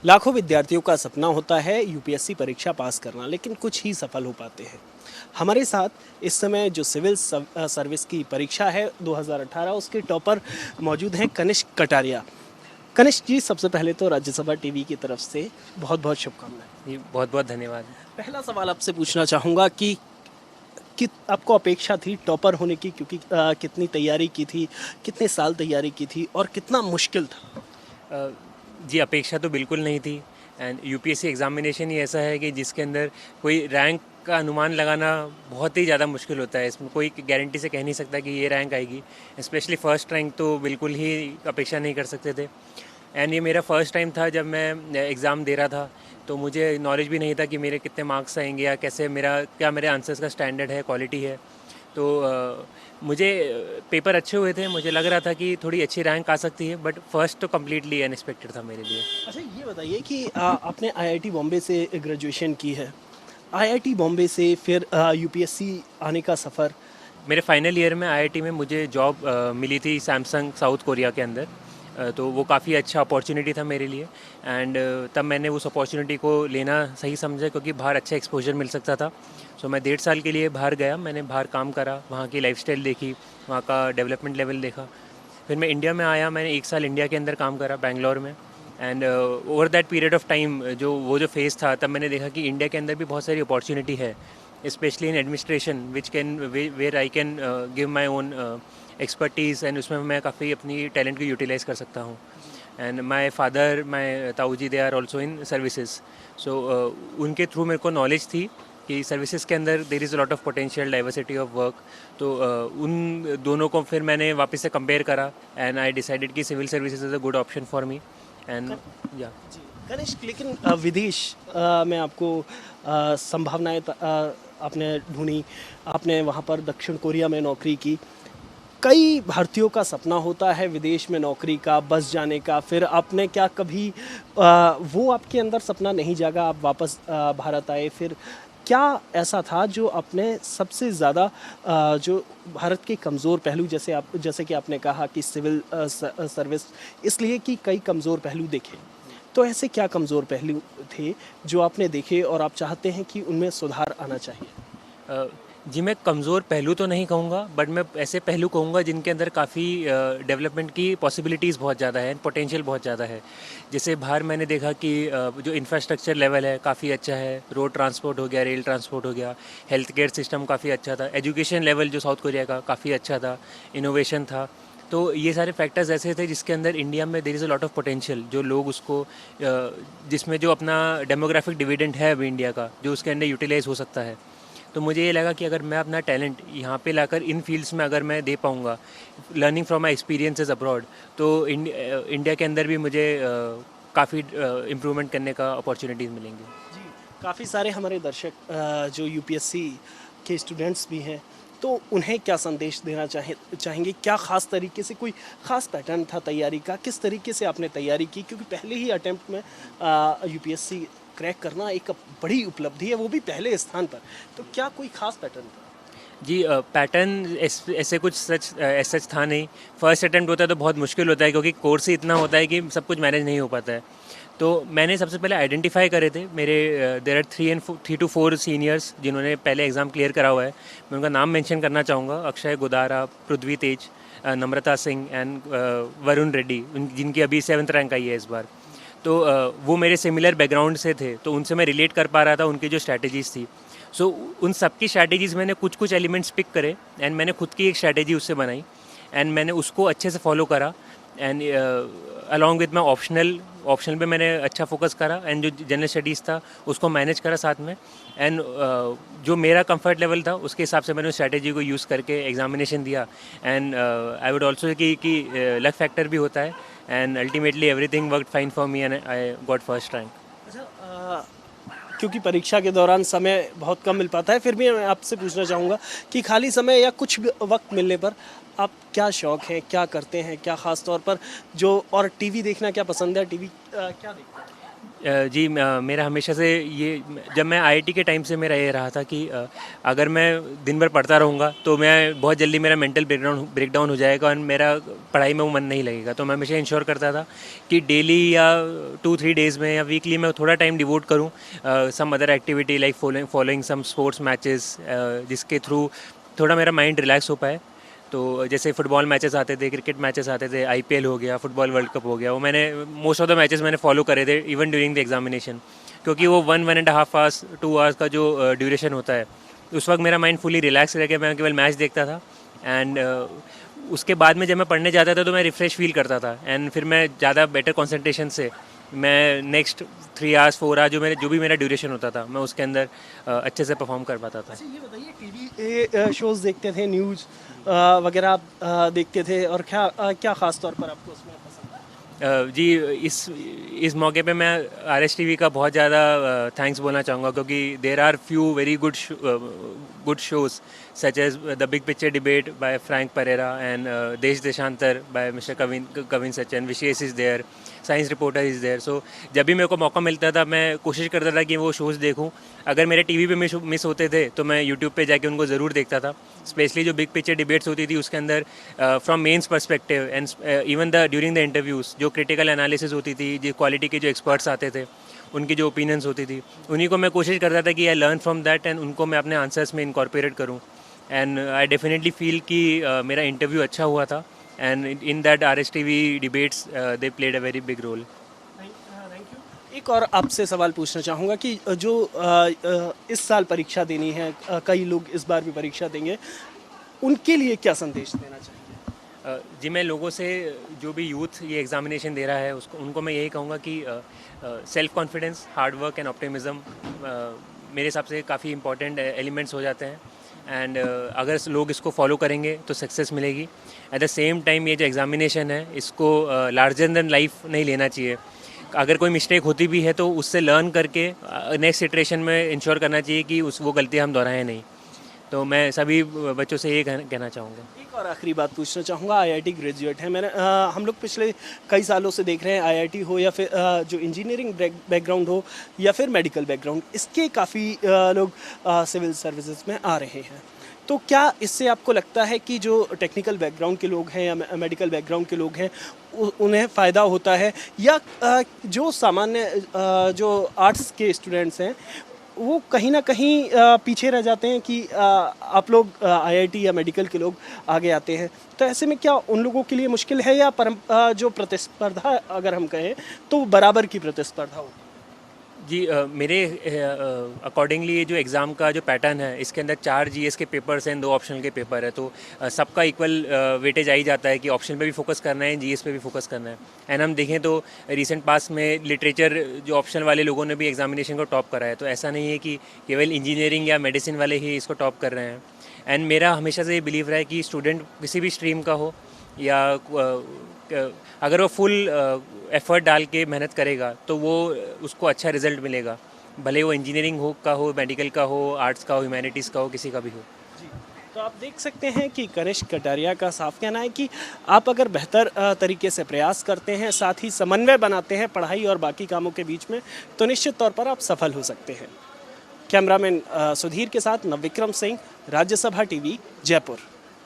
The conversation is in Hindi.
लाखों विद्यार्थियों का सपना होता है यूपीएससी परीक्षा पास करना, लेकिन कुछ ही सफल हो पाते हैं। हमारे साथ इस समय जो सिविल सर्विस की परीक्षा है 2018, उसके टॉपर मौजूद हैं कनिष्क कटारिया। कनिष्क जी, सबसे पहले तो राज्यसभा टीवी की तरफ से बहुत बहुत शुभकामनाएं। जी, बहुत बहुत धन्यवाद। पहला सवाल आपसे पूछना चाहूँगा कि आपको अपेक्षा थी टॉपर होने की, क्योंकि कितनी तैयारी की थी, कितने साल तैयारी की थी और कितना मुश्किल था? अ, जी, अपेक्षा तो बिल्कुल नहीं थी। एंड यूपीएससी एग्ज़ामिनेशन ही ऐसा है कि जिसके अंदर कोई रैंक का अनुमान लगाना बहुत ही ज़्यादा मुश्किल होता है। इसमें कोई गारंटी से कह नहीं सकता कि ये रैंक आएगी। स्पेशली फ़र्स्ट रैंक तो बिल्कुल ही अपेक्षा नहीं कर सकते थे। एंड ये मेरा फ़र्स्ट टाइम था जब मैं एग्ज़ाम दे रहा था, तो मुझे नॉलेज भी नहीं था कि मेरे कितने मार्क्स आएंगे या कैसे क्या मेरे आंसर्स का स्टैंडर्ड है, क्वालिटी है। तो मुझे पेपर अच्छे हुए थे, मुझे लग रहा था कि थोड़ी अच्छी रैंक आ सकती है, बट फर्स्ट तो कम्प्लीटली अनएक्सपेक्टेड था मेरे लिए। अच्छा, ये बताइए कि आपने आईआईटी बॉम्बे से ग्रेजुएशन की है। आईआईटी बॉम्बे से फिर यूपीएससी आने का सफ़र। मेरे फाइनल ईयर में आईआईटी में मुझे जॉब मिली थी सैमसंग साउथ कोरिया के अंदर। तो वो काफ़ी अच्छा अपॉर्चुनिटी था मेरे लिए। एंड तब मैंने उस अपॉर्चुनिटी को लेना सही समझा, क्योंकि बाहर अच्छा एक्सपोजर मिल सकता था। सो मैं 1.5 साल के लिए बाहर गया, मैंने बाहर काम करा, वहाँ की लाइफस्टाइल देखी, वहाँ का डेवलपमेंट लेवल देखा। फिर मैं इंडिया में आया, मैंने 1 साल इंडिया के अंदर काम करा बैंगलोर में। And over that period of time जो फेज़ था, तब मैंने देखा कि इंडिया के अंदर भी बहुत सारी अपॉर्चुनिटी है, specially in administration, which can where I can give my own expertise, and उसमें मैं काफ़ी अपनी टैलेंट को यूटिलाइज़ कर सकता हूँ। एंड माई फादर, माई ताऊ ji, they are also in services. So उनके थ्रू मेरे को नॉलेज थी कि सर्विसेज के अंदर there is a lot of potential diversity of work. तो उन दोनों को फिर मैंने वापस से कंपेयर करा, एंड आई डिसाइडेड कि civil services is a good option for me. And या जी कनिष्क, लेकिन विदेश में आपको संभावनाएं आपने ढूंढी। आपने वहाँ पर दक्षिण कोरिया में नौकरी की। कई भारतीयों का सपना होता है विदेश में नौकरी का, बस जाने का। फिर आपने क्या कभी वो आपके अंदर सपना नहीं जागा, आप वापस भारत आए? फिर क्या ऐसा था जो आपने सबसे ज़्यादा जो भारत के कमज़ोर पहलू, जैसे कि आपने कहा कि सिविल सर्विस इसलिए कि कई कमज़ोर पहलू देखे, तो ऐसे क्या कमज़ोर पहलू थे जो आपने देखे और आप चाहते हैं कि उनमें सुधार आना चाहिए? अ, जी, मैं कमज़ोर पहलू तो नहीं कहूँगा, बट मैं ऐसे पहलू कहूँगा जिनके अंदर काफ़ी डेवलपमेंट की पॉसिबिलिटीज़ बहुत ज़्यादा है, पोटेंशियल बहुत ज़्यादा है। जैसे बाहर मैंने देखा कि जो इंफ्रास्ट्रक्चर लेवल है काफ़ी अच्छा है, रोड ट्रांसपोर्ट हो गया, रेल ट्रांसपोर्ट हो गया, हेल्थ केयर सिस्टम काफ़ी अच्छा था, एजुकेशन लेवल जो साउथ कोरिया का काफ़ी अच्छा था, इनोवेशन था। तो ये सारे फैक्टर्स ऐसे थे जिसके अंदर इंडिया में there is a lot of potential, जो लोग उसको जिसमें जो अपना डेमोग्राफिक डिविडेंड है अभी इंडिया का, जो उसके अंदर यूटिलाइज हो सकता है। तो मुझे ये लगा कि अगर मैं अपना टैलेंट यहाँ पे लाकर इन फील्ड्स में अगर मैं दे पाऊँगा, learning from my experiences abroad, तो इंडिया के अंदर भी मुझे काफ़ी इम्प्रूवमेंट करने का अपॉर्चुनिटीज़ मिलेंगी। जी, काफ़ी सारे हमारे दर्शक जो यूपीएससी के स्टूडेंट्स भी हैं, तो उन्हें क्या संदेश देना चाहेंगे? क्या ख़ास तरीके से कोई ख़ास पैटर्न था तैयारी का? किस तरीके से आपने तैयारी की? क्योंकि पहले ही अटेम्प्ट में यूपीएससी क्रैक करना एक बड़ी उपलब्धि है, वो भी पहले स्थान पर। तो क्या कोई ख़ास पैटर्न था? जी, पैटर्न ऐसे कुछ सच था नहीं। फर्स्ट अटेम्प्ट होता है तो बहुत मुश्किल होता है, क्योंकि कोर्स ही इतना होता है कि सब कुछ मैनेज नहीं हो पाता है। तो मैंने सबसे पहले आइडेंटिफाई करे थे मेरे, देर आर 3 to 4 सीनियर्स जिन्होंने पहले एग्ज़ाम क्लियर करा हुआ है। मैं उनका नाम मेंशन करना चाहूँगा: अक्षय गुदारा, पृथ्वी तेज, नम्रता सिंह एंड वरुण रेड्डी, जिनकी अभी 7th रैंक आई है इस बार। तो वो मेरे सिमिलर बैकग्राउंड से थे, तो उनसे मैं रिलेट कर पा रहा था, उनकी जो स्ट्रैटेजीज़ थी। सो उन सब की स्ट्रैटेजीज़ मैंने कुछ कुछ एलिमेंट्स पिक करे, एंड मैंने खुद की एक स्ट्रैटेजी उससे बनाई, एंड मैंने उसको अच्छे से फॉलो करा। And along with my optional पे मैंने अच्छा फोकस करा, एंड जो जनरल स्टडीज़ था उसको मैनेज करा साथ में। एंड जो मेरा कंफर्ट लेवल था उसके हिसाब से मैंने उस स्ट्रैटेजी को यूज़ करके एग्जामिनेशन दिया। एंड आई वुड ऑल्सो कि लक फैक्टर भी होता है, and ultimately everything worked fine for me, and I got first rank. अच्छा, क्योंकि परीक्षा के दौरान समय बहुत कम मिल पाता है, फिर भी मैं आपसे पूछना चाहूँगा कि खाली समय या कुछ भी वक्त मिलने पर आप क्या शौक है, क्या करते हैं, क्या ख़ास तौर पर जो, और टीवी देखना क्या पसंद है, टीवी क्या देखते हैं? मेरा हमेशा से ये, जब मैं आईआईटी के टाइम से मेरा ये रहा था कि अगर मैं दिन भर पढ़ता रहूँगा तो मैं बहुत जल्दी मेरा मेंटल ब्रेकडाउन हो जाएगा और मेरा पढ़ाई में वो मन नहीं लगेगा। तो मैं हमेशा इंश्योर करता था कि डेली या 2-3 डेज़ में या वीकली मैं थोड़ा टाइम डिवोट करूँ some other activity like following some sports matches, जिसके थ्रू थोड़ा मेरा माइंड रिलैक्स हो पाए। तो जैसे फुटबॉल मैचेस आते थे, क्रिकेट मैचेस आते थे, आईपीएल हो गया, फुटबॉल वर्ल्ड कप हो गया, वो मैंने मोस्ट ऑफ द मैचेस मैंने फॉलो करे थे इवन ड्यूरिंग द एग्जामिनेशन, क्योंकि वो 1-1.5 आवर्स 2 आवर्स का जो ड्यूरेशन होता है, उस वक्त मेरा माइंड फुली रिलैक्स रह के मैं केवल मैच देखता था। एंड उसके बाद में जब मैं पढ़ने जाता था तो मैं रिफ़्रेश फील करता था एंड फिर मैं ज़्यादा बेटर कॉन्सेंट्रेशन से मैं नेक्स्ट 3 आवर्स 4 आवर्स जो भी मेरा ड्यूरेशन होता था मैं उसके अंदर अच्छे से परफॉर्म कर पाता था। अच्छा, ये बताइए, टीवी शोज़ देखते थे, न्यूज़ वगैरह आप देखते थे, और क्या ख़ास तौर पर आपको उसमें पसंद है? जी, इस मौके पे मैं आरएस टीवी का बहुत ज़्यादा थैंक्स बोलना चाहूँगा, क्योंकि there are few very good shows such as the Big Picture debate by Frank Pereira and Desh Deshantar by mister Kavin Sachin, Vishesh is there, science reporter is there. So जब भी मेरे को मौका मिलता था मैं कोशिश करता था कि वो शोज़ देखूं। अगर मेरे टीवी पे मिस होते थे तो मैं यूट्यूब पे जाके उनको ज़रूर देखता था। स्पेशली जो बिग पिक्चर डिबेट्स होती थी उसके अंदर from mains perspective and even the during the interviews जो क्रिटिकल एनालिसिस होती थी, जो क्वालिटी के जो एक्सपर्ट्स आते थे, उनकी जो ओपिनियंस होती थी, उन्हीं को मैं कोशिश करता था कि I learn from that and उनको मैं अपने आंसर्स में इनकॉर्पोरेट करूँ। एंड आई डेफिनेटली फील कि मेरा इंटरव्यू अच्छा हुआ था and in that RS TV debates they played a very big role. Thank you. एक और आपसे सवाल पूछना चाहूँगा कि जो इस साल परीक्षा देनी है, कई लोग इस बार भी परीक्षा देंगे, उनके लिए क्या संदेश देना चाहिए? जी, मैं लोगों से, जो भी यूथ ये एग्ज़ामिनेशन दे रहा है उनको मैं यही कहूँगा कि self confidence, hard work and optimism मेरे हिसाब से काफ़ी इंपॉर्टेंट एलिमेंट्स हो जाते हैं। एंड अगर लोग इसको फॉलो करेंगे तो सक्सेस मिलेगी। एट द सेम टाइम ये जो एग्ज़ामिनेशन है इसको लार्जर देन लाइफ नहीं लेना चाहिए। अगर कोई मिस्टेक होती भी है तो उससे लर्न करके नेक्स्ट इटरेशन में इंश्योर करना चाहिए कि वो गलतियाँ हम दोहराएं नहीं। तो मैं सभी बच्चों से ये कहना चाहूँगा। एक और आखिरी बात पूछना चाहूँगा, आईआईटी ग्रेजुएट हैं, हम लोग पिछले कई सालों से देख रहे हैं, आईआईटी हो या फिर जो इंजीनियरिंग बैकग्राउंड हो या फिर मेडिकल बैकग्राउंड, इसके काफ़ी लोग सिविल सर्विसेज में आ रहे हैं। तो क्या इससे आपको लगता है कि जो टेक्निकल बैकग्राउंड के लोग हैं या मेडिकल बैकग्राउंड के लोग हैं उन्हें फ़ायदा होता है, या जो सामान्य जो आर्ट्स के स्टूडेंट्स हैं वो कहीं ना कहीं पीछे रह जाते हैं कि आप लोग आईआईटी या मेडिकल के लोग आगे आते हैं? तो ऐसे में क्या उन लोगों के लिए मुश्किल है, या जो प्रतिस्पर्धा अगर हम कहें तो बराबर की प्रतिस्पर्धा होती है? जी, मेरे अकॉर्डिंगली ये जो एग्ज़ाम का जो पैटर्न है इसके अंदर 4 जीएस के पेपर्स हैं, 2 ऑप्शनल के पेपर है, तो सबका इक्वल वेटेज आ ही जाता है कि ऑप्शनल पे भी फोकस करना है, जीएस पे भी फोकस करना है। एंड हम देखें तो रिसेंट पास में लिटरेचर जो ऑप्शनल वाले लोगों ने भी एग्जामिनेशन को टॉप करा है, तो ऐसा नहीं है कि केवल इंजीनियरिंग या मेडिसिन वाले ही इसको टॉप कर रहे हैं। एंड मेरा हमेशा से ये बिलीव रहा है कि स्टूडेंट किसी भी स्ट्रीम का हो या अगर वो फुल एफर्ट डाल के मेहनत करेगा तो वो उसको अच्छा रिजल्ट मिलेगा, भले वो इंजीनियरिंग हो, मेडिकल का हो, आर्ट्स का हो, ह्यूमैनिटीज़ का हो, किसी का भी हो। जी, तो आप देख सकते हैं कि कनिष्क कटारिया का साफ कहना है कि आप अगर बेहतर तरीके से प्रयास करते हैं, साथ ही समन्वय बनाते हैं पढ़ाई और बाकी कामों के बीच में, तो निश्चित तौर पर आप सफल हो सकते हैं। कैमरामैन सुधीर के साथ नवविक्रम सिंह, राज्यसभा टीवी, जयपुर।